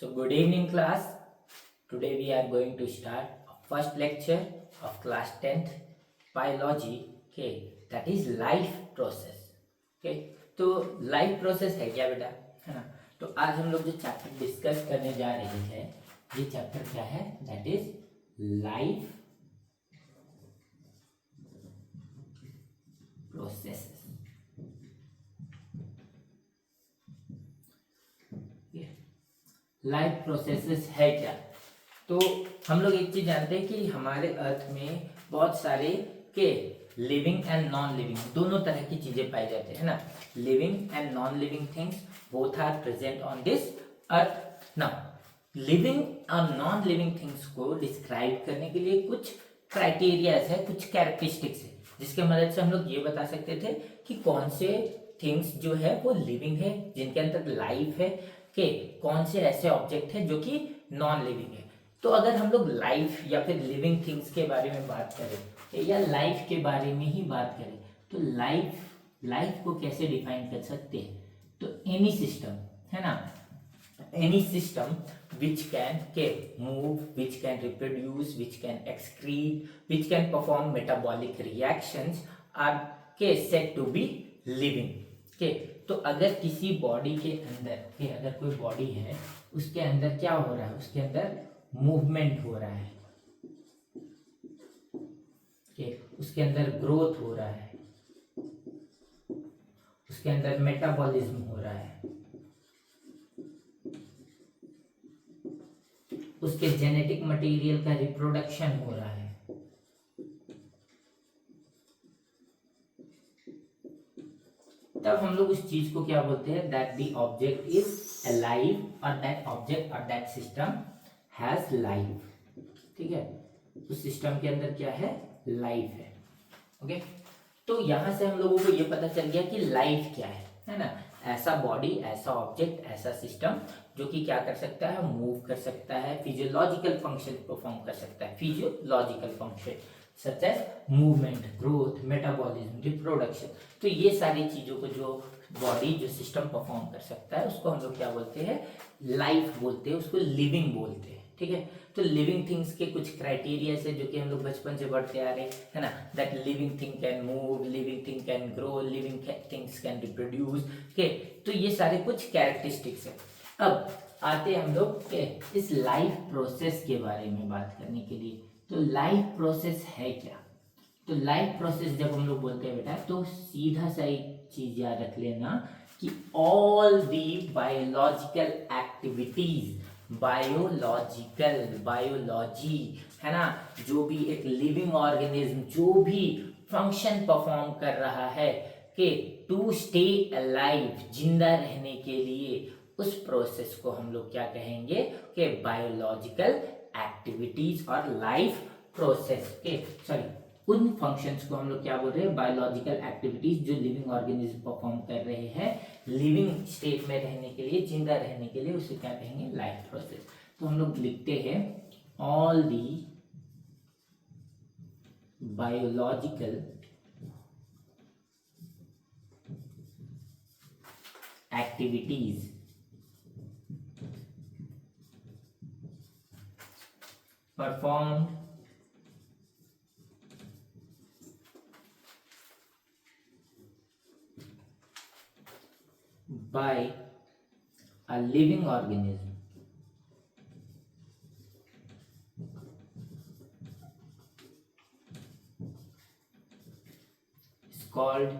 So good evening class. Today we are going to start first lecture of class 10th biology. Okay, that is life process. Okay, तो life process है क्या बेटा, है ना। तो आज हम लोग जो चैप्टर डिस्कस करने जा रहे हैं, ये चैप्टर क्या है, that is life process. Life processes है क्या। तो हम लोग एक चीज जानते हैं कि हमारे अर्थ में बहुत सारे के लिविंग एंड नॉन लिविंग दोनों तरह की चीजें पाई जाती है ना। Living and non living things both are present on this earth. Now living और नॉन लिविंग थिंग्स को डिस्क्राइब करने के लिए कुछ क्राइटेरियाज है, कुछ कैरेक्टरिस्टिक्स है, जिसके मदद से हम लोग ये बता सकते थे कि कौन से थिंग्स जो है वो लिविंग है, जिनके अंदर लाइफ है, के कौन से ऐसे ऑब्जेक्ट है जो कि नॉन लिविंग है। तो अगर हम लोग लाइफ या फिर लिविंग थिंग्स के बारे में बात करें या लाइफ के बारे में ही बात करें, तो लाइफ को कैसे डिफाइन कर सकते हैं। तो एनी सिस्टम, है ना, any system which can move, which can reproduce, which can excrete, which can perform metabolic reactions are said to be living. तो अगर किसी बॉडी के अंदर अगर कोई बॉडी है, उसके अंदर क्या हो रहा है, उसके अंदर मूवमेंट हो रहा है, उसके अंदर ग्रोथ हो रहा है, उसके अंदर मेटाबॉलिज्म हो रहा है, उसके जेनेटिक मटेरियल का रिप्रोडक्शन हो रहा है, तब हम लोग उस चीज को क्या बोलते हैं, that the object is alive और दैट ऑब्जेक्ट और दैट सिस्टम हैज लाइफ। ठीक है, उस सिस्टम के अंदर क्या है, लाइफ है। ओके, तो यहां से हम लोगों को ये पता चल गया कि लाइफ क्या है ना। ऐसा बॉडी, ऐसा ऑब्जेक्ट, ऐसा सिस्टम जो कि क्या कर सकता है, मूव कर सकता है, फिजियोलॉजिकल फंक्शन परफॉर्म कर सकता है, physiological function such as movement, growth, metabolism, reproduction. तो ये सारी चीजों को जो बॉडी, जो सिस्टम परफॉर्म कर सकता है, उसको हम लोग क्या बोलते हैं, लाइफ बोलते हैं, उसको लिविंग बोलते हैं। ठीक है, तो लिविंग थिंग्स के कुछ क्राइटेरिया है जो कि हम लोग बचपन से बढ़ते आ रहे हैं, है ना। That living thing can move, living thing can grow, living things can reproduce. Okay, तो ये सारे कुछ कैरेक्टरिस्टिक्स है। अब आते हैं हम लोग इस लाइफ प्रोसेस के बारे में बात करने के लिए। तो लाइफ प्रोसेस है क्या। तो लाइफ प्रोसेस जब हम लोग बोलते हैं बेटा, तो सीधा सा एक चीज याद रख लेना कि all the biological activities, biology, है ना, जो भी एक लिविंग ऑर्गेनिज्म जो भी फंक्शन परफॉर्म कर रहा है कि टू स्टे अलाइव, जिंदा रहने के लिए, उस प्रोसेस को हम लोग क्या कहेंगे कि बायोलॉजिकल एक्टिविटीज और लाइफ प्रोसेस के उन फंक्शंस को हम लोग क्या बोल रहे हैं, बायोलॉजिकल एक्टिविटीज जो लिविंग ऑर्गेनिज्म परफॉर्म कर रहे हैं लिविंग स्टेट में रहने के लिए, जिंदा रहने के लिए, उसे क्या कहेंगे, लाइफ प्रोसेस। तो हम लोग लिखते हैं all the biological activities performed by a living organism is called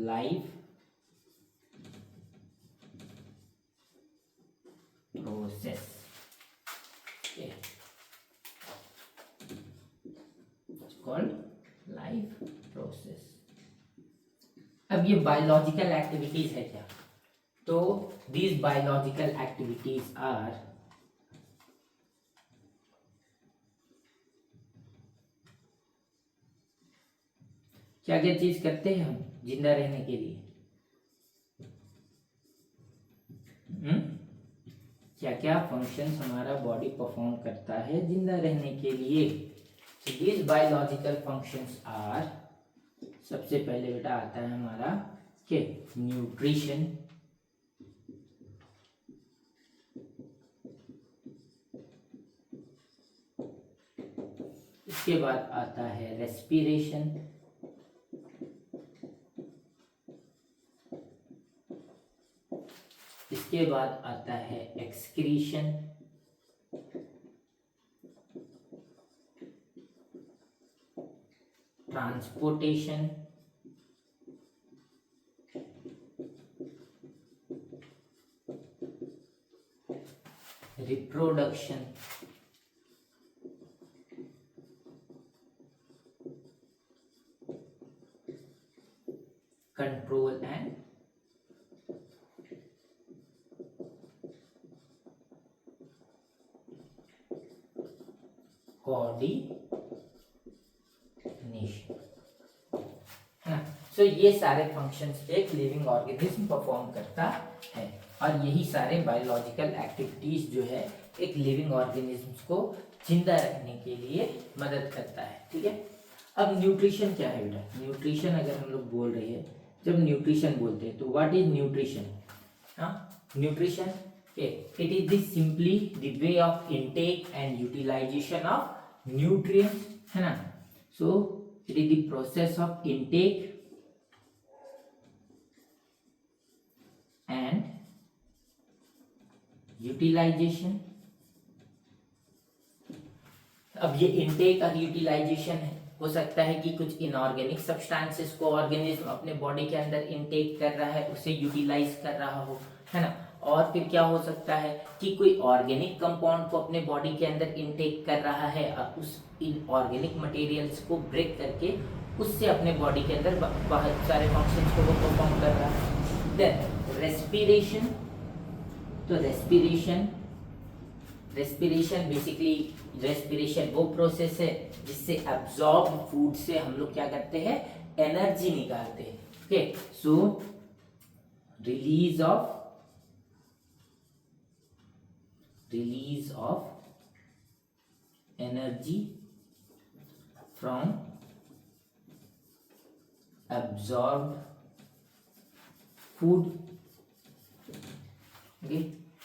life process. Called life process. अब ये बायोलॉजिकल एक्टिविटीज है क्या, तो दीज बायोलॉजिकल एक्टिविटीज आर क्या क्या चीज करते हैं हम जिंदा रहने के लिए, क्या क्या फंक्शंस हमारा बॉडी परफॉर्म करता है जिंदा रहने के लिए। दीज बायोलॉजिकल फंक्शंस आर, सबसे पहले बेटा आता है हमारा ओके, न्यूट्रिशन, इसके बाद आता है रेस्पिरेशन, इसके बाद आता है excretion, transportation, reproduction, control and coordination, है ना। सो ये सारे फंक्शंस एक लिविंग ऑर्गेनिज्म परफॉर्म करता है और यही सारे बायोलॉजिकल एक्टिविटीज जो है एक लिविंग ऑर्गेनिज्म को जिंदा रखने के लिए मदद करता है, ठीक है। अब न्यूट्रिशन क्या है बेटा? न्यूट्रिशन अगर हम लोग बोल रहे हैं, जब न्यूट्रिशन बोलते हैं तो what is nutrition? Nutrition, it is the simply the way of intake and utilization of nutrients, है ना। So it is the process of intake and utilization. अब ये इनटेक और यूटिलाइजेशन है, हो सकता है कि कुछ इनऑर्गेनिक सब्सटेंसेस को ऑर्गेनिज्म अपने बॉडी के अंदर इनटेक कर रहा है, उसे यूटिलाइज कर रहा हो, है ना। और फिर क्या हो सकता है कि कोई ऑर्गेनिक कंपाउंड को अपने बॉडी के अंदर इनटेक कर रहा है और उस इनऑर्गेनिक मटेरियल्स को ब्रेक करके उससे अपने बॉडी के अंदर बहुत सारे फंक्शंस को वो परफॉर्म कर रहा है। देन रेस्पिरेशन, तो रेस्पिरेशन बेसिकली रेस्पिरेशन वो प्रोसेस है जिससे एब्जॉर्ब फूड से हम लोग क्या करते हैं, एनर्जी निकालते हैं, okay. So release of energy from absorb food, okay.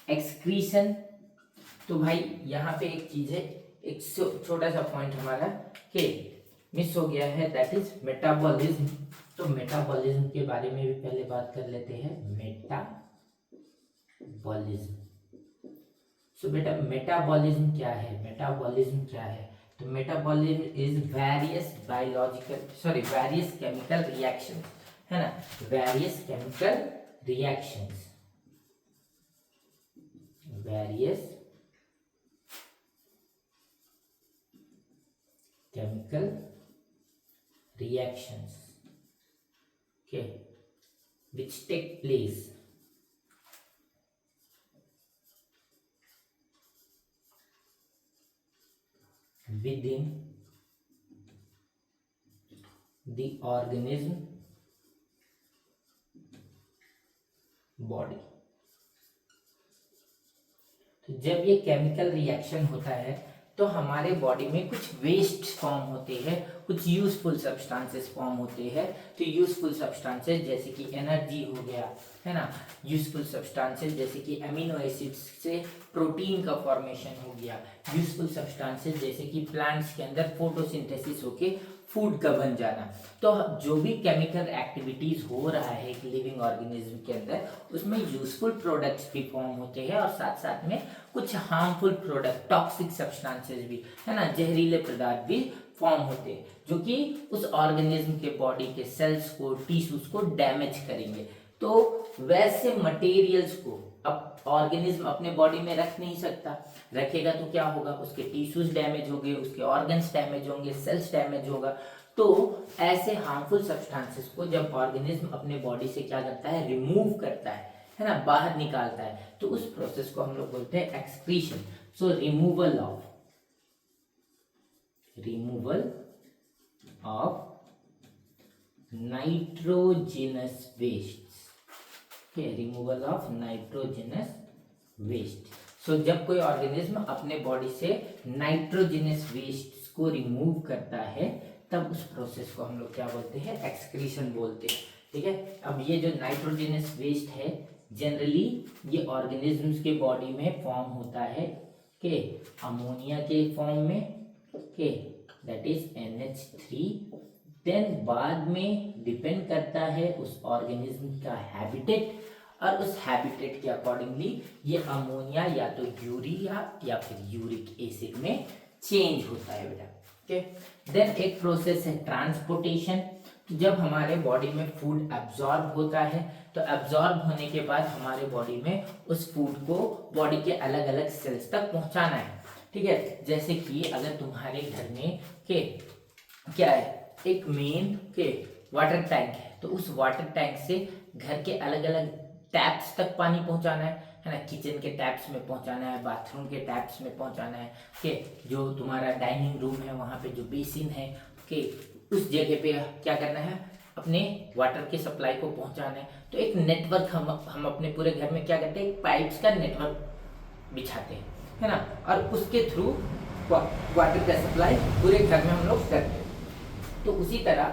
Excretion, तो भाई यहाँ पे एक चीज है, एक छोटा सा पॉइंट हमारा के मिस हो गया है, दैट इज मेटाबॉलिज्म। तो मेटाबॉलिज्म के बारे में भी पहले बात कर लेते हैं। मेटाबॉलिज्म, सो बेटा मेटाबॉलिज्म क्या है? मेटाबॉलिज्म क्या है? तो metabolism is various chemical reaction, है ना। Various chemical reactions, various chemical reactions, okay, which take place within the organism body। तो जब ये केमिकल रिएक्शन होता है तो हमारे बॉडी में कुछ वेस्ट फॉर्म होते हैं, कुछ यूजफुल सब्सटेंसेस फॉर्म होते हैं। तो यूजफुल सब्सटेंसेस जैसे कि एनर्जी हो गया, है ना। यूजफुल सब्सटेंसेस जैसे कि अमीनो एसिड्स से प्रोटीन का फॉर्मेशन हो गया। यूजफुल सब्सटेंसेस जैसे कि प्लांट्स के अंदर फोटोसिंथेसिस होके फूड का बन जाना। तो जो भी केमिकल एक्टिविटीज हो रहा है एक लिविंग ऑर्गेनिज्म के अंदर, उसमें यूजफुल प्रोडक्ट्स भी फॉर्म होते हैं और साथ साथ में कुछ हार्मफुल प्रोडक्ट, टॉक्सिक सब्सटेंसेस भी, है ना, जहरीले पदार्थ भी फॉर्म होते हैं जो कि उस ऑर्गेनिज्म के बॉडी के सेल्स को, टिश्यूज को डैमेज करेंगे। तो वैसे मटेरियल्स को अब ऑर्गेनिज्म अपने बॉडी में रख नहीं सकता, रखेगा तो क्या होगा, उसके टिश्यूज डैमेज होंगे, उसके ऑर्गन्स डैमेज होंगे, सेल्स डैमेज होगा। तो ऐसे हार्मफुल सब्सटेंसेस को जब ऑर्गेनिज्म अपने बॉडी से क्या करता है, रिमूव करता है ना, बाहर निकालता है, तो उस प्रोसेस को हम लोग बोलते हैं excretion. So removal of nitrogenous waste, removal of nitrogenous waste. So जब कोई ऑर्गेनिज्म अपने बॉडी से नाइट्रोजनस वेस्ट को रिमूव करता है, तब उस प्रोसेस को हम लोग क्या बोलते हैं, एक्सक्रीशन बोलते हैं। ठीक है। अब ये जो नाइट्रोजनस वेस्ट है जनरली ये ऑर्गेनिजम्स के बॉडी में फॉर्म होता है के अमोनिया के फॉर्म में के दैट इज NH3। देन बाद में डिपेंड करता है उस ऑर्गेनिज्म का हैबिटेट, और उस हैबिटेट के अकॉर्डिंगली ये अमोनिया या तो यूरिया या फिर यूरिक एसिड में चेंज होता है बेटा। ओके, देन एक प्रोसेस है ट्रांसपोर्टेशन। जब हमारे बॉडी में फूड एब्जॉर्ब होता है तो एब्जॉर्ब होने के बाद हमारे बॉडी में उस फूड को बॉडी के अलग अलग सेल्स तक पहुंचाना है। ठीक है, जैसे कि अगर तुम्हारे घर में के क्या है एक मेन के वाटर टैंक है, तो उस वाटर टैंक से घर के अलग अलग टैप्स तक पानी पहुंचाना है ना। किचन के टैप्स में पहुंचाना है, बाथरूम के टैप्स में पहुंचाना है के जो तुम्हारा डाइनिंग रूम है वहां पे जो बेसिन है के उस जगह पे क्या करना है अपने वाटर के सप्लाई को पहुंचाना है। तो एक नेटवर्क हम अपने पूरे घर में क्या करते हैं, एक पाइप्स का नेटवर्क बिछाते हैं, है ना, और उसके थ्रू वाटर का सप्लाई पूरे घर में हम लोग करते हैं। तो उसी तरह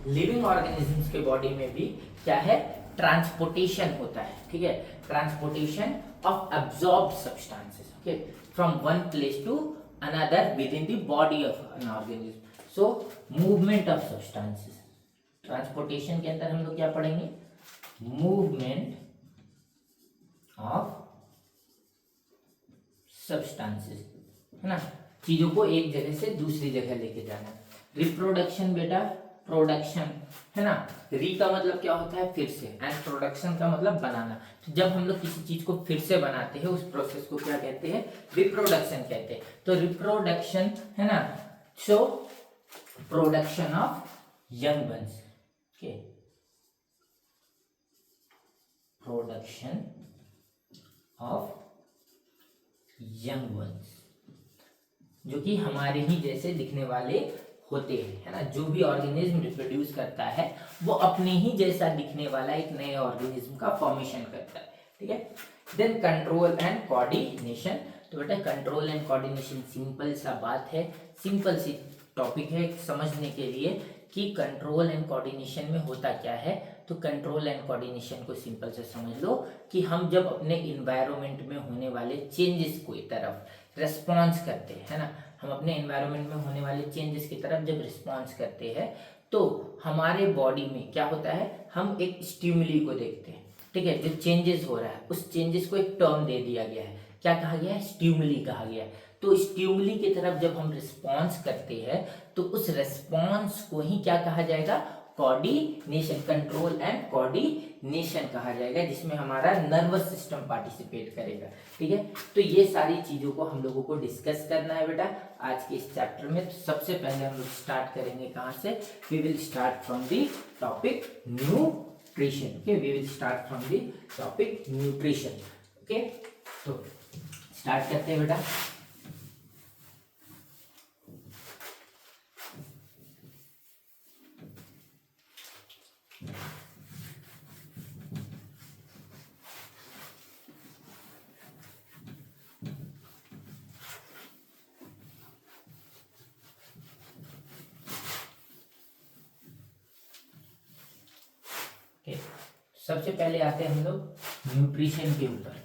लिविंग ऑर्गेनिजम्स के बॉडी में भी क्या है ट्रांसपोर्टेशन होता है। ठीक है, transportation of absorbed substances okay from one place to another within the body of an organism. So movement of substances, transportation के अंदर हम लोग क्या पढ़ेंगे, मूवमेंट ऑफ सब्सटेंसेस, है ना, चीजों को एक जगह से दूसरी जगह लेके जाना। रिप्रोडक्शन बेटा प्रोडक्शन, है ना, री का मतलब क्या होता है फिर से, एंड प्रोडक्शन का मतलब बनाना। तो जब हम लोग किसी चीज को फिर से बनाते हैं उस प्रोसेस को क्या कहते हैं, रिप्रोडक्शन कहते हैं। तो रिप्रोडक्शन, है ना, so production of young ones के प्रोडक्शन ऑफ यंग वंस, जो कि हमारे ही जैसे दिखने वाले होते हैं, है ना। जो भी ऑर्गेनिज्म रिप्रोड्यूस करता है वो अपने ही जैसा दिखने वाला एक नए ऑर्गेनिज्म का फॉर्मेशन करता है। ठीक है, देन कंट्रोल एंड कोऑर्डिनेशन। तो बेटा कंट्रोल एंड कोऑर्डिनेशन सिंपल सा बात है, सिंपल सी टॉपिक है समझने के लिए कि कंट्रोल एंड कोऑर्डिनेशन में होता क्या है। तो कंट्रोल एंड कोऑर्डिनेशन को सिंपल से समझ लो कि हम जब अपने इन्वायरमेंट में होने वाले चेंजेस को तरफ रिस्पॉन्स करते हैं, है ना, हम अपने एनवायरनमेंट में होने वाले चेंजेस की तरफ जब रिस्पॉन्स करते हैं तो हमारे बॉडी में क्या होता है, हम एक स्टिमुली को देखते हैं। ठीक है, जो चेंजेस हो रहा है उस चेंजेस को एक टर्म दे दिया गया है, क्या कहा गया है, स्टिमुली कहा गया है। तो स्टिमुली की तरफ जब हम रिस्पॉन्स करते हैं तो उस रिस्पॉन्स को ही क्या कहा जाएगा, कोऑर्डिनेशन, कंट्रोल एंड कोऑर्डिनेशन कहा जाएगा, जिसमें हमारा नर्वस सिस्टम पार्टिसिपेट करेगा। ठीक है, तो ये सारी चीजों को हम लोगों को डिस्कस करना है बेटा आज के इस चैप्टर में। तो सबसे पहले हम लोग स्टार्ट करेंगे कहाँ से, we will start from the topic nutrition. Okay, we will start from the topic nutrition. Okay, तो स्टार्ट करते हैं बेटा। सबसे पहले आते हैं हम लोग न्यूट्रिशन के ऊपर।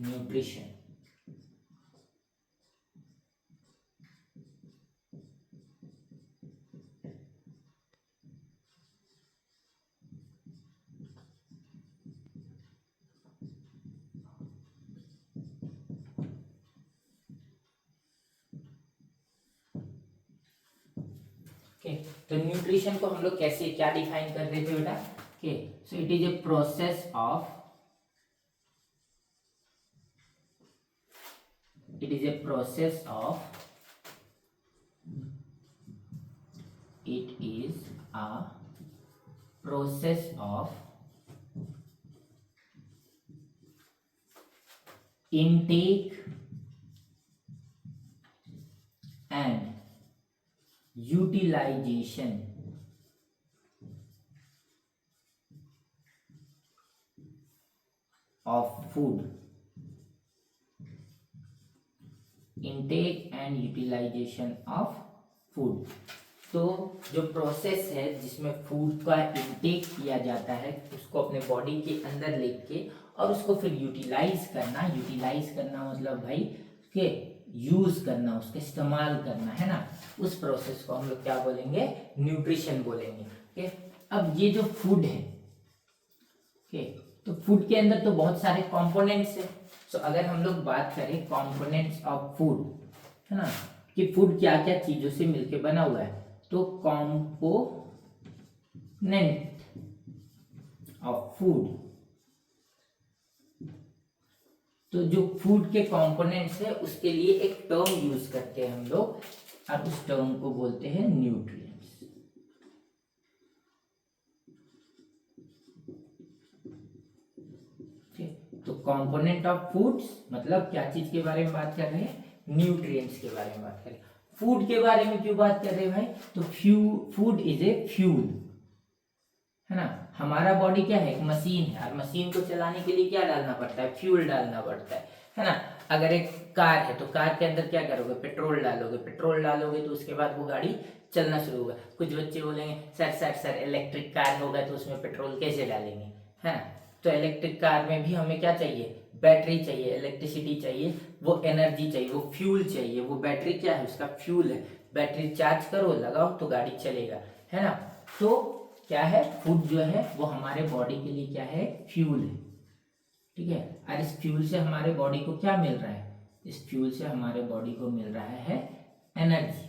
न्यूट्रिशन, तो न्यूट्रिशन को हम लोग कैसे क्या डिफाइन कर रहे थे बेटा, okay, so it is a process of, it is a process of, it is a process of intake and utilization of food, intake and utilization of food। तो जो प्रोसेस है जिसमें फूड का इंटेक किया जाता है उसको अपने बॉडी के अंदर लेके और उसको फिर यूटिलाइज करना मतलब भाई के यूज करना, उसका इस्तेमाल करना, है ना, उस प्रोसेस को हम लोग क्या बोलेंगे, न्यूट्रिशन बोलेंगे। ओके, अब ये जो फूड है, ओके, तो फूड के अंदर तो बहुत सारे कंपोनेंट्स है। सो अगर हम लोग बात करें कंपोनेंट्स ऑफ फूड, है ना, कि फूड क्या क्या चीजों से मिलके बना हुआ है, तो कंपोनेंट ऑफ फूड, तो जो फूड के कंपोनेंट्स है उसके लिए एक टर्म यूज करते हैं हम लोग और उस टर्म को बोलते हैं न्यूट्रिएंट्स। तो कंपोनेंट ऑफ फूड्स मतलब क्या चीज के बारे में बात कर रहे हैं, न्यूट्रिएंट्स के बारे में बात कर रहे हैं। फूड के बारे में क्यों बात कर रहे हैं भाई, तो फूड इज ए फ्यूल, है ना, हमारा बॉडी क्या है, एक मशीन है और मशीन को चलाने के लिए क्या डालना पड़ता है, फ्यूल डालना पड़ता है ना। अगर एक कार है तो कार के अंदर क्या करोगे, पेट्रोल डालोगे तो उसके बाद वो गाड़ी चलना शुरू होगा। कुछ बच्चे बोलेंगे सर इलेक्ट्रिक कार होगा तो उसमें पेट्रोल कैसे डालेंगे, है ना, तो इलेक्ट्रिक कार में भी हमें क्या चाहिए, बैटरी चाहिए, इलेक्ट्रिसिटी चाहिए, वो एनर्जी चाहिए, वो फ्यूल चाहिए। वो बैटरी क्या है, उसका फ्यूल है, बैटरी चार्ज करो लगाओ तो गाड़ी चलेगा, है ना। तो क्या है, फूड जो है वो हमारे बॉडी के लिए क्या है, फ्यूल है, ठीक है। और इस फ्यूल से हमारे बॉडी को क्या मिल रहा है, इस फ्यूल से हमारे बॉडी को मिल रहा है एनर्जी,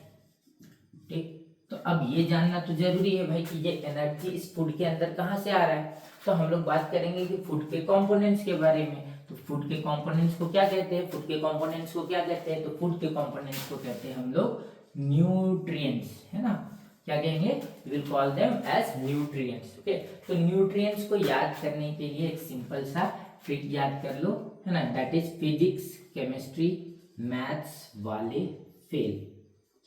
ठीक। तो अब ये जानना तो जरूरी है भाई कि ये एनर्जी इस फूड के अंदर कहाँ से आ रहा है। तो हम लोग बात करेंगे कि फूड के कंपोनेंट्स के बारे में। तो फूड के कंपोनेंट्स को क्या कहते हैं, फूड के कंपोनेंट्स को क्या कहते हैं, तो फूड के कंपोनेंट्स को कहते हैं हम लोग न्यूट्रिएंट्स, है ना, क्या कहेंगे, we will call them as nutrients. Okay, तो न्यूट्रिएंट्स को याद करने के लिए एक सिंपल सा ट्रिक याद कर लो, है ना, that is physics chemistry maths वाले फेल।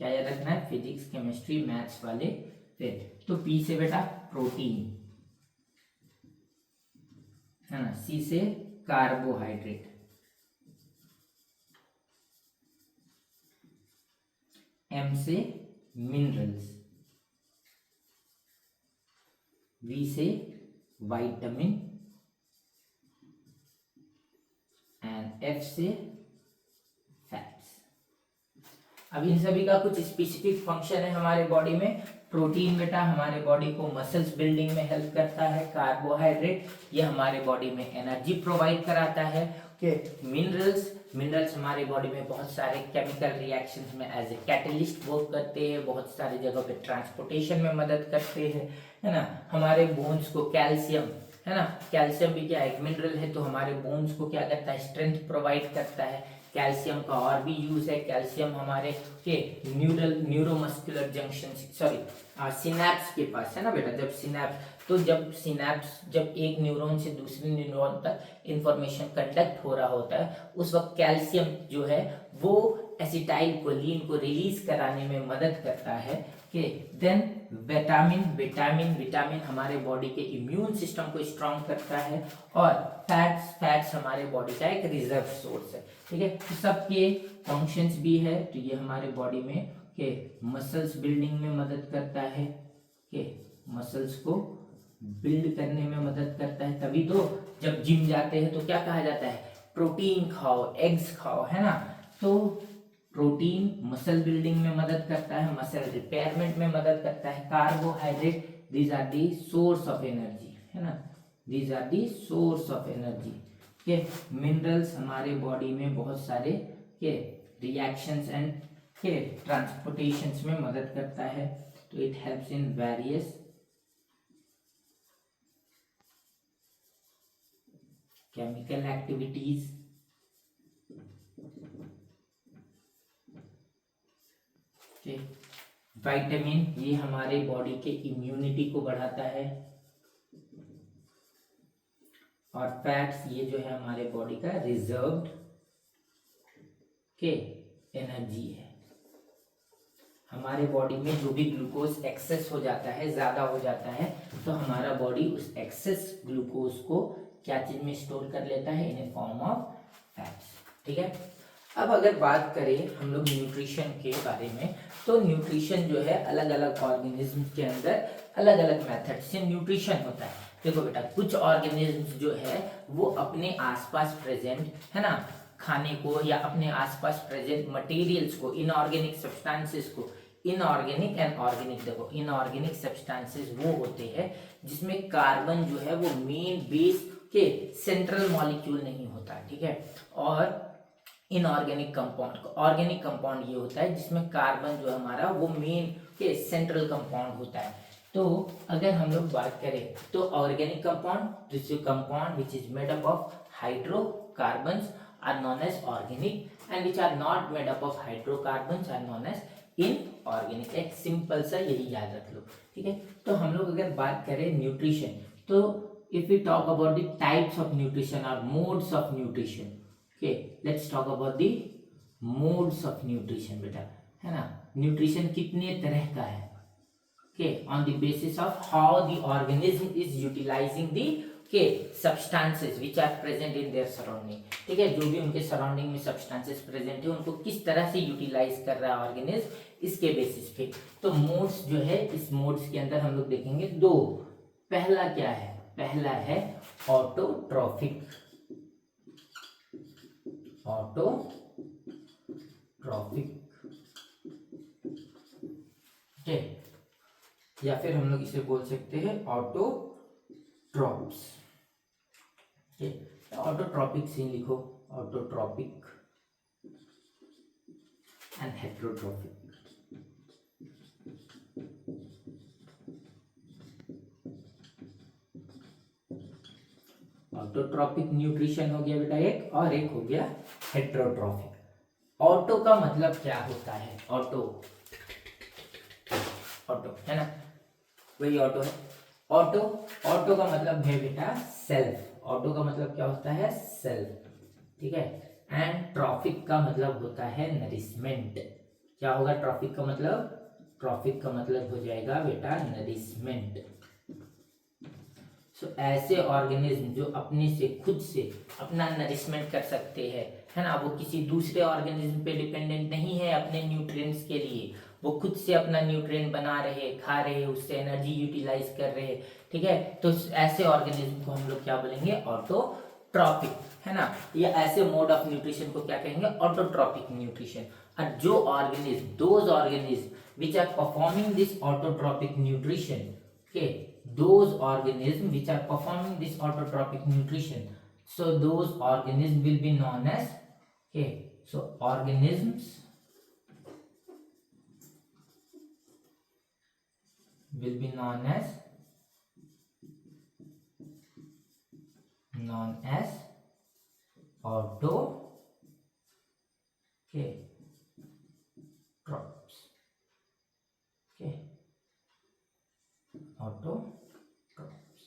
क्या याद रखना है, फिजिक्स केमिस्ट्री मैथ्स वाले फेल। तो पी से बेटा प्रोटीन, है ना, सी से कार्बोहाइड्रेट, एम से मिनरल्स, वी से विटामिन एंड एफ से फैट्स। अब इन सभी का कुछ स्पेसिफिक फंक्शन है हमारे बॉडी में। प्रोटीन बेटा हमारे बॉडी को मसल्स बिल्डिंग में हेल्प करता है, कार्बोहाइड्रेट ये हमारे बॉडी में एनर्जी प्रोवाइड कराता है, मिनरल्स हमारे बॉडी में बहुत सारे केमिकल रिएक्शंस में एज ए कैटलिस्ट वर्क करते हैं, बहुत सारी जगह पे ट्रांसपोर्टेशन में मदद करते हैं, है ना। हमारे बोन्स को कैल्शियम, है ना, कैल्शियम भी क्या एक मिनरल है, तो हमारे बोन्स को क्या करता है, स्ट्रेंथ प्रोवाइड करता है। कैल्शियम का और भी यूज है, कैल्शियम हमारे के न्यूरोमस्कुलर जंक्शन सिनैप्स के पास, है ना बेटा, जब एक न्यूरॉन से दूसरे न्यूरॉन तक इंफॉर्मेशन कंडक्ट हो रहा होता है उस वक्त कैल्शियम जो है वो एसिटाइल कोलिन को रिलीज कराने में मदद करता है कि देन विटामिन हमारे बॉडी के इम्यून सिस्टम को स्ट्रांग करता है, और फैट्स हमारे बॉडी का एक रिजर्व सोर्स है, ठीक है। तो सबके फंक्शंस भी है, तो ये हमारे बॉडी में के मसल्स बिल्डिंग में मदद करता है, के मसल्स को बिल्ड करने में मदद करता है। तभी तो जब जिम जाते हैं तो क्या कहा जाता है, प्रोटीन खाओ, एग्स खाओ, है ना। तो प्रोटीन मसल बिल्डिंग में मदद करता है, मसल रिपेयरमेंट में मदद करता है। Carbohydrate these are the source of energy, है ना, these are the source of energy के। मिनरल्स हमारे बॉडी में बहुत सारे के रिएक्शंस एंड के ट्रांसपोर्टेशंस में मदद करता है, तो it helps in various chemical activities, vitamin ये हमारे बॉडी के इम्यूनिटी को बढ़ाता है, और फैट्स ये जो है हमारे बॉडी का रिजर्व्ड के एनर्जी है। हमारे बॉडी में जो भी ग्लूकोज एक्सेस हो जाता है, ज्यादा हो जाता है, तो हमारा बॉडी उस एक्सेस ग्लूकोज को क्या चीज में स्टोर कर लेता है, इन ए फॉर्म ऑफ फैट्स, ठीक है। अब अगर बात करें हम लोग न्यूट्रिशन के बारे में, तो न्यूट्रिशन जो है अलग अलग ऑर्गेनिज्म के अंदर अलग अलग मेथड से न्यूट्रिशन होता है। देखो बेटा, कुछ ऑर्गेनिज्म जो है वो अपने आसपास प्रेजेंट है ना खाने को या अपने आसपास प्रेजेंट मटेरियल्स को, इनऑर्गेनिक सब्सटेंसेस को, इनऑर्गेनिक एंड ऑर्गेनिक, देखो इनऑर्गेनिक सब्सटेंसेस वो होते हैं जिसमें कार्बन जो है वो मेन बेस के सेंट्रल मॉलिक्यूल नहीं होता, ठीक है। और इनऑर्गेनिक कंपाउंड, ऑर्गेनिक कंपाउंड ये होता है जिसमें कार्बन जो हमारा वो मेन के सेंट्रल कंपाउंड होता है। तो अगर हम लोग बात करें तो organic compound, this compound which is made up of hydrocarbons are known as organic and which are not made up of hydrocarbons are known as inorganic. एक सिंपल सा यही याद रख लो, ठीक है। तो हम लोग अगर बात करें न्यूट्रिशन, तो if we talk about the types of nutrition और modes of nutrition, okay, let's talk about the modes of nutrition बेटा, है ना। न्यूट्रिशन कितने तरह का है, okay, on the basis of how the organism is utilizing the okay substances which are present in their surrounding, ठीक है। जो भी उनके सराउंडिंग में सब्सटेंसेस प्रेजेंट है उनको किस तरह से यूटिलाइज कर रहा है ऑर्गेनिज्म, इसके बेसिस पे। तो मोड्स जो है, इस मोड्स के अंदर हम लोग देखेंगे दो। पहला क्या है, पहला है ऑटोट्रॉफिक, ऑटोट्रॉफिक, ठीक है, या फिर हम लोग इसे बोल सकते हैं ऑटोट्रॉप्स, ठीक है। ऑटोट्रॉपिक से लिखो, autotrophic and heterotrophic. Autotrophic nutrition हो गया बेटा एक, और एक हो गया हेटेरोट्रॉपिक। ऑटो का मतलब क्या होता है, ऑटो, ऑटो है ना, वही ऑटो है। ऑटो, ऑटो का मतलब है बेटा सेल्फ, ऑटो का मतलब क्या होता है, सेल्फ, ठीक है। एंड ट्रॉफिक का मतलब होता है नरिशमेंट। क्या होगा ट्रॉफिक का मतलब, ट्रॉफिक का मतलब हो जाएगा बेटा नरिशमेंट। सो ऐसे ऑर्गेनिज्म जो अपने से खुद से अपना नरिशमेंट कर सकते हैं, है ना, वो किसी दूसरे ऑर्गेनिज्म पे डिपेंडेंट नहीं है अपने न्यूट्रिएंट्स के लिए, वो खुद से अपना न्यूट्रिएंट बना रहे, खा रहे, उससे एनर्जी यूटिलाइज कर रहे, ठीक है। तो ऐसे ऑर्गेनिज्म को हम लोग क्या बोलेंगे, ऑटोट्रॉपिक, है ना। या ऐसे मोड ऑफ न्यूट्रिशन को क्या कहेंगे, ऑटोट्रॉपिक न्यूट्रिशन। और जो organism, those organism which are performing this autotrophic nutrition, okay, those organisms which are performing this autotrophic nutrition, so those organisms will be known as, okay, so organisms will be known as auto, okay, trophs, okay, autotrophs.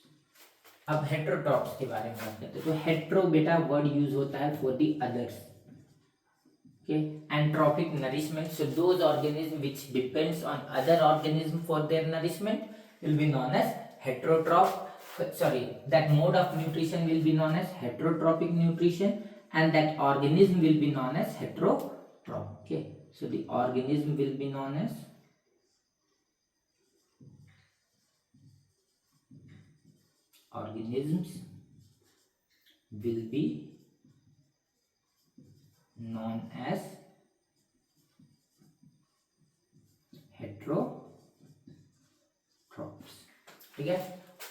अब heterotrophs के बारे में बात करते हैं। तो hetero बेटा word use होता है for the others, okay, and trophic nourishment, so those organisms which depends on other organism for their nourishment will be known as heterotroph, sorry, that mode of nutrition will be known as heterotrophic nutrition and that organism will be known as heterotroph, okay, so the organism will be known as organisms will be known as heterotrophs, ठीक है।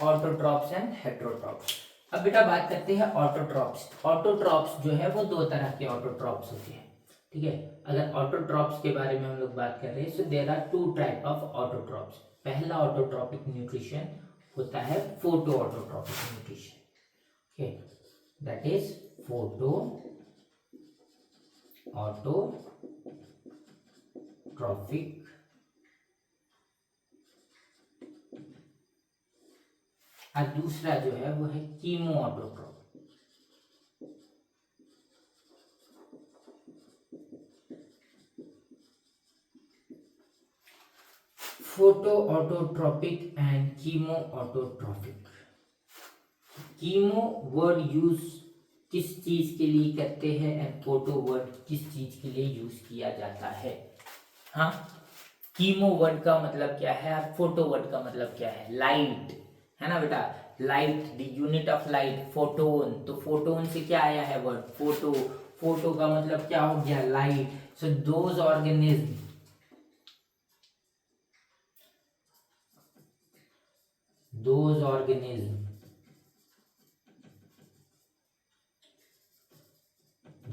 Autotrophs and heterotrophs. अब बेटा बात करते हैं autotrophs. Autotrophs जो है वो दो तरह के ऑटोट्रॉप्स होते हैं, ठीक है। अगर ऑटोट्रॉप्स के बारे में हम लोग बात कर रहे हैं, so there are two type of autotrophs. पहला ऑटोट्रॉपिक न्यूट्रिशन होता है photo autotrophic nutrition, okay, that is photo autotrophic और दूसरा जो है वो है chemo autotrophic. Photo autotrophic and chemo autotrophic. Chemo word use किस चीज के लिए करते हैं, एंड फोटो वर्ड किस चीज के लिए यूज किया जाता है। हाँ, कीमो वर्ड का मतलब क्या है और फोटो वर्ड का मतलब क्या है, लाइट है ना बेटा, light the unit of light photon, तो फोटोन से क्या आया है वर्ड फोटो, फोटो का मतलब क्या हो गया light. So those organism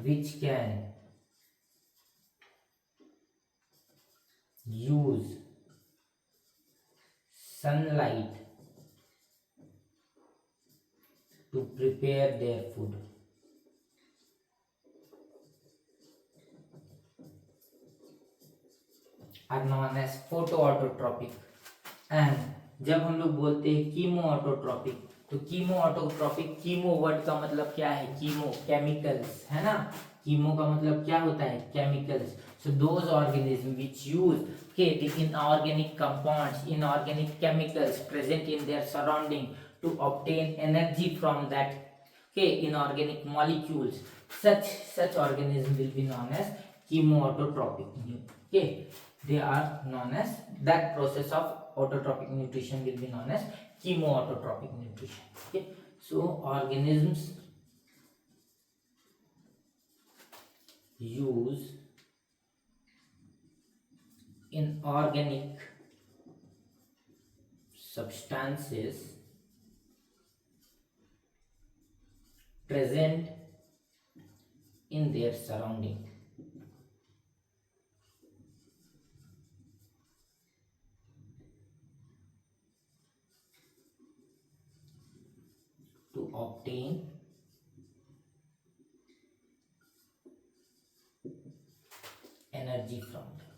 which can use sunlight to prepare their food are known as photoautotropic। And जब हम लोग बोलते हैं कीमो ऑटोट्रॉपिक, तो कीमो ऑटोट्रॉपिक, कीमो वर्ड का मतलब क्या है, कीमो केमिकल्स है ना, कीमो का मतलब क्या होता है chemicals. So those organism which use के the inorganic compounds, inorganic chemicals present in their surrounding to obtain energy from that के inorganic molecules, such organism will be known as chemoautotropic। okay, they are known as, that process of autotropic nutrition will be known as chemoautotropic nutrition। okay, so organisms use inorganic substances present in their surrounding to obtain energy from them।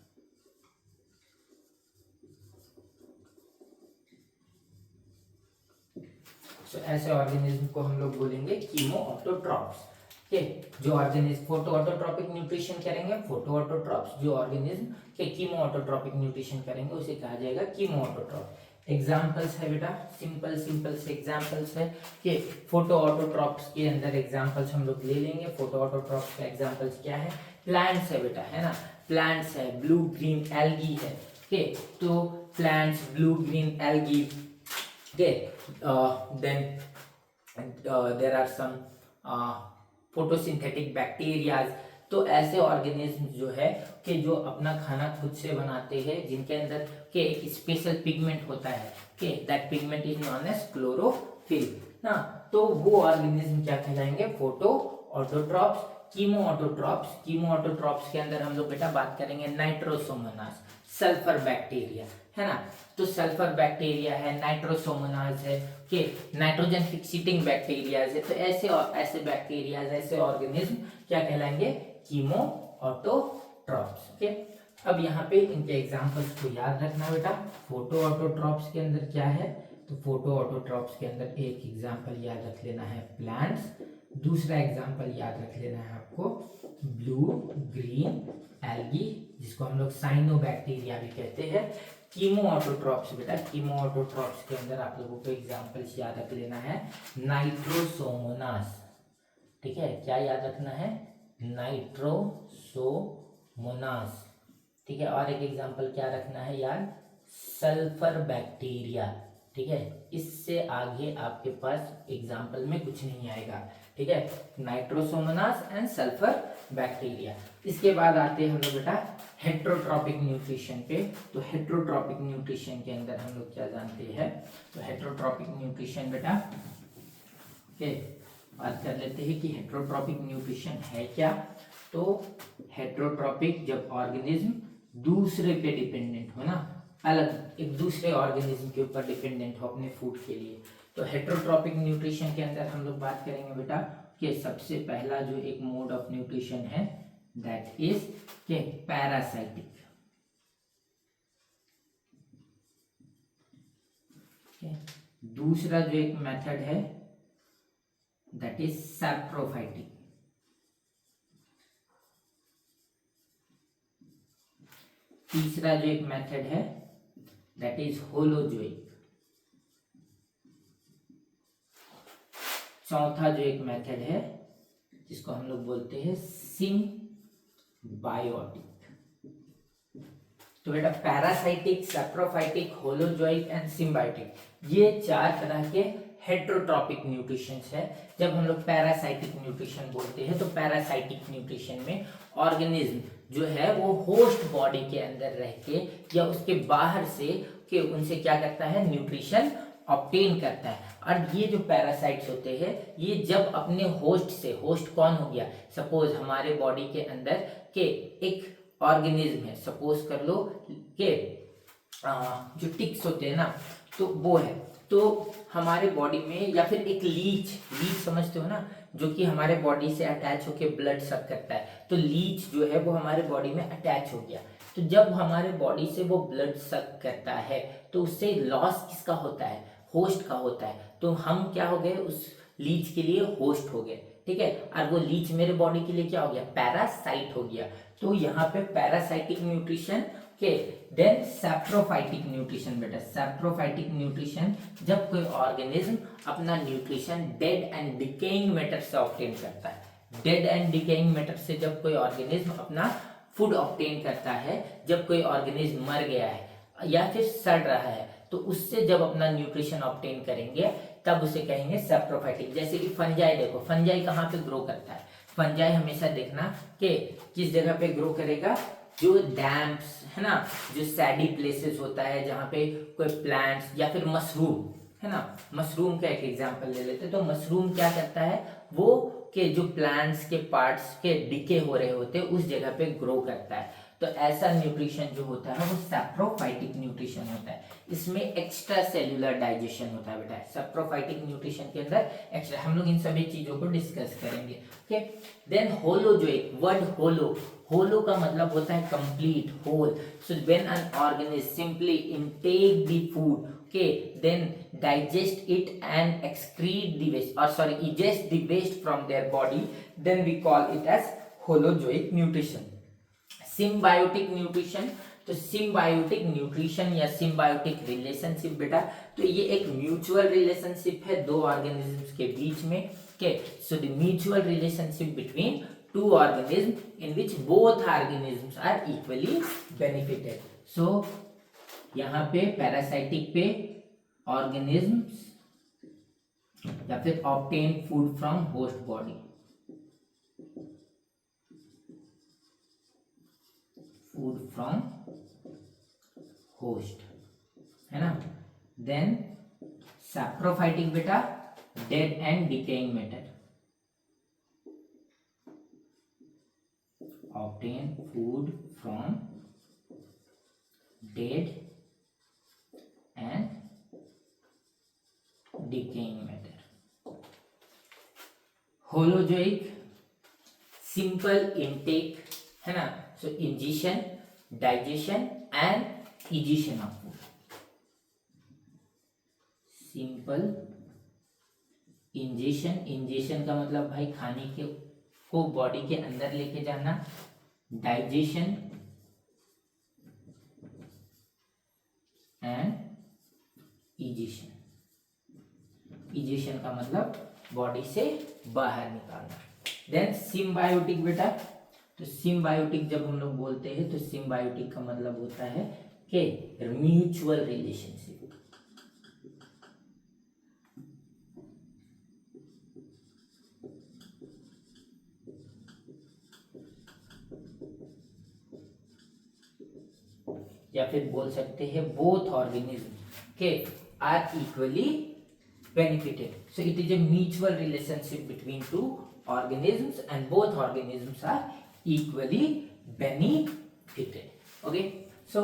so ऐसे organism को हम लोग बोलेंगे chemo autotrophs. के जो organism photo autotrophic nutrition करेंगे photo autotrophs, जो organism के कीमो ऑटोट्रॉपिक न्यूट्रिशन करेंगे उसे कहा जाएगा कीमो ऑटोट्रॉप। एग्जांपल्स है बेटा, सिंपल सिंपल से एग्जांपल्स है कि फोटो ऑटोट्रॉप्स के अंदर एग्जांपल्स हम लोग ले लेंगे। फोटो ऑटोट्रॉप्स का एग्जांपल्स क्या है, प्लांट्स है बेटा है ना, प्लांट्स है, ब्लू ग्रीन एल्गी है। के तो प्लांट्स ब्लू ग्रीन एल्गी, के then there are some photosynthetic bacterias. तो ऐसे ऑर्गेनिज्म जो है कि जो अपना खाना खुद से बनाते हैं, जिनके अंदर के एक स्पेशल पिगमेंट होता है, के that pigment is known as chlorophyll ना, तो वो ऑर्गेनिज्म क्या कहलाएंगे photo autotrophs. Chemo autotrophs, chemo autotrophs के अंदर हम लोग बेटा बात करेंगे नाइट्रोसोमोनास, सल्फर बैक्टीरिया है ना, तो सल्फर बैक्टीरिया है, नाइट्रोसोमोनास है, के नाइट्रोजन फिक्सिटिंग बैक्टीरियाज है। तो ऐसे बैक्टीरियाज, ऐसे ऑर्गेनिज्म क्या कहलाएंगे कीमो ऑटोट्रॉप्स। ओके, अब यहाँ पे इनके एग्जांपल्स को याद रखना बेटा। फोटो ऑटोट्रॉप्स के अंदर क्या है, तो फोटो ऑटोट्रॉप्स के अंदर एक एग्जांपल याद रख लेना है प्लांट्स, दूसरा एग्जांपल याद रख लेना है आपको ब्लू ग्रीन एल्गी, जिसको हम लोग साइनोबैक्टीरिया भी कहते हैं। कीमो ऑटोट्रॉप्स बेटा, कीमो ऑटोट्रॉप्स के अंदर आप लोगों को एग्जांपल्स याद रख लेना है नाइट्रोसोमोनास। ठीक है, क्या याद रखना है, नाइट्रोसोमोनास। ठीक है, और एक एग्जांपल क्या रखना है यार, सल्फर बैक्टीरिया। ठीक है, इससे आगे आपके पास एग्जांपल में कुछ नहीं आएगा। ठीक है, नाइट्रोसोमोनास एंड सल्फर बैक्टीरिया। इसके बाद आते हैं हम लोग बेटा हेट्रोट्रॉपिक न्यूट्रिशन पे। तो हेट्रोट्रॉपिक न्यूट्रिशन के अंदर हम लोग क्या जानते हैं, तो हेट्रोट्रॉपिक न्यूट्रिशन बेटा के बात कर लेते हैं कि हेट्रोट्रॉपिक न्यूट्रिशन है क्या। तो हेट्रोट्रॉपिक जब ऑर्गेनिज्म दूसरे पे डिपेंडेंट हो ना, अलग एक दूसरे ऑर्गेनिज्म के ऊपर डिपेंडेंट हो अपने फूड के लिए। तो हेट्रोट्रॉपिक न्यूट्रिशन के अंदर हम लोग बात करेंगे बेटा कि सबसे पहला जो एक मोड ऑफ न्यूट्रिशन है दैट इज के पैरासाइटिक। दूसरा जो एक मेथड है दैट इज सैप्रोफाइटिक। तीसरा जो एक मेथड है दैट इज होलोजोइक। चौथा जो एक मेथड है जिसको हम लोग बोलते हैं सिम्बायोटिक। तो बेटा parasitic, saprophytic, holozoic and symbiotic, ये 4 तरह के हेट्रोट्रॉपिक न्यूट्रिशन है। जब हम लोग पैरासाइटिक न्यूट्रिशन बोलते हैं तो पैरासाइटिक न्यूट्रिशन में ऑर्गेनिज्म जो है वो होस्ट बॉडी के अंदर रह के या उसके बाहर से के उनसे क्या करता है, न्यूट्रिशन ऑब्टेन करता है। और ये जो पैरासाइट्स होते हैं ये जब अपने होस्ट से, होस्ट कौन हो गया, सपोज हमारे बॉडी के अंदर के एक ऑर्गेनिज्म है, सपोज कर लो कि जो टिक्स होते हैं ना, तो वो है, तो हमारे बॉडी में, या फिर एक लीच समझते हो ना, जो कि हमारे बॉडी से अटैच होके ब्लड सक करता है, तो लीच जो है वो हमारे बॉडी में अटैच हो गया। तो जब हमारे बॉडी से वो ब्लड सक करता है तो उससे लॉस किसका होता है, होस्ट का होता है। तो हम क्या हो गए, उस लीच के लिए होस्ट हो गए, ठीक है। और वो लीच मेरे बॉडी के लिए क्या हो गया, पैरासाइट हो गया। तो यहाँ पे पैरासाइटिक न्यूट्रिशन के देन सैप्रोफाइटिक न्यूट्रिशन। बेटा सैप्रोफाइटिक न्यूट्रिशन जब कोई ऑर्गेनिज्म अपना nutrition dead and decaying matter से ऑब्टेन करता है। डेड एंड डिकेइंग मैटर से जब कोई ऑर्गेनिज्म अपना फूड ऑब्टेन करता है, जब कोई ऑर्गेनिज्म मर गया है या फिर सड़ रहा है, तो उससे जब अपना न्यूट्रिशन ऑब्टेन करेंगे तब उसे कहेंगे सैप्रोफाइटिक। जैसे कि फंजाई, देखो फंजाई कहाँ पे ग्रो करता है, फंजाई हमेशा देखना कि किस जगह पे ग्रो करेगा, जो डैम्प्स है ना, जो सैडी प्लेसेस होता है जहाँ पे कोई प्लांट्स, या फिर मशरूम है ना, मशरूम का एक एग्जांपल ले लेते हैं। तो मशरूम क्या करता है, वो के जो प्लांट्स के पार्ट्स के डिके हो रहे होते हैं उस जगह पे ग्रो करता है। तो ऐसा न्यूट्रिशन जो होता है वो सैप्रोफाइटिक न्यूट्रिशन होता है। इसमें एक्स्ट्रा सेल्यूलर डाइजेशन होता है बेटा। सैप्रोफाइटिक न्यूट्रिशन के अंदर एक्स्ट्रा, हम लोग इन सभी चीजों को डिस्कस करेंगे। Okay, then holozoic, word holo, holo का मतलब होता है complete, whole. So when an organism simply intake the food, okay, then digest it and excrete the waste, or sorry, ingest the waste from their body, then we call it as holozoic nutrition. Symbiotic nutrition, तो symbiotic nutrition या symbiotic relationship बेटा, तो ये एक mutual relationship है दो organisms के बीच में। Okay, so the mutual relationship between two organism in which both organisms are equally benefited. So यहाँ पे पैरासाइटिक पे ऑर्गेनिजम्स या फिर obtain food from host body, food from host है ना। देन सैप्रोफाइटिक बेटा dead and decaying matter, obtain food from dead and decaying matter. Holozoic simple intake है ना, so ingestion, digestion and egestion of food. Simple ingestion का मतलब भाई खाने के को बॉडी के अंदर लेके जाना, डाइजेशन एंड इजेशन का मतलब बॉडी से बाहर निकालना। देन सिम्बायोटिक बेटा, तो सिम्बायोटिक जब हम लोग बोलते हैं तो सिम्बायोटिक का मतलब होता है कि म्यूचुअल रिलेशनशिप। या फिर बोल सकते हैं बोथ ऑर्गेनिज्म के are equally benefited. So it is a mutual relationship between two organisms and both organisms are equally benefited. Okay, so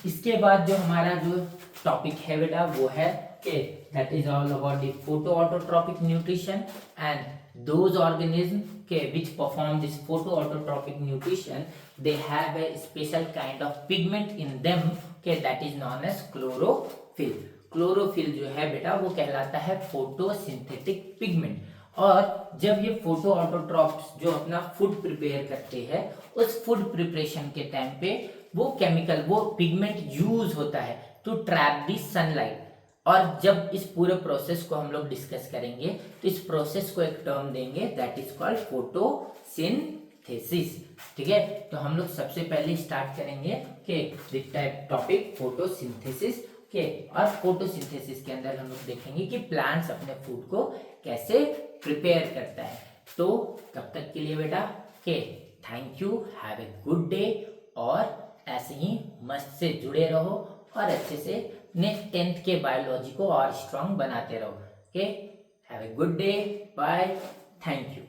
इसके बाद जो हमारा जो टॉपिक है बेटा वो है कि that is all about the photoautotropic nutrition and those organisms which perform this photoautotropic nutrition, they have a special kind of pigment in them that is known as chlorophyll. Chlorophyll जो है बेटा वो कहलाता है फोटोसिंथेटिक पिगमेंट। और जब ये photo autotrophs जो अपना फूड प्रिपेयर करते हैं उस फूड प्रिपरेशन के टाइम पे वो केमिकल, वो पिगमेंट यूज होता है टू ट्रैप दी सनलाइट। और जब इस पूरे प्रोसेस को हम लोग डिस्कस करेंगे तो इस प्रोसेस को एक टर्म देंगे दैट इज कॉल्ड फोटोसिंथेसिस। ठीक है, तो हम लोग सबसे पहले स्टार्ट करेंगे कि टॉपिक फोटोसिंथेसिस के, और फोटोसिंथेसिस के अंदर हम लोग देखेंगे कि प्लांट्स अपने फूड को कैसे प्रिपेयर करता है। तो तब तक के लिए बेटा के thank you, have a good day, और ऐसे ही मस्त से जुड़े रहो और अच्छे से अपने 10th के बायोलॉजी को और स्ट्रांग बनाते रहो। Okay, have a good day, bye, thank you.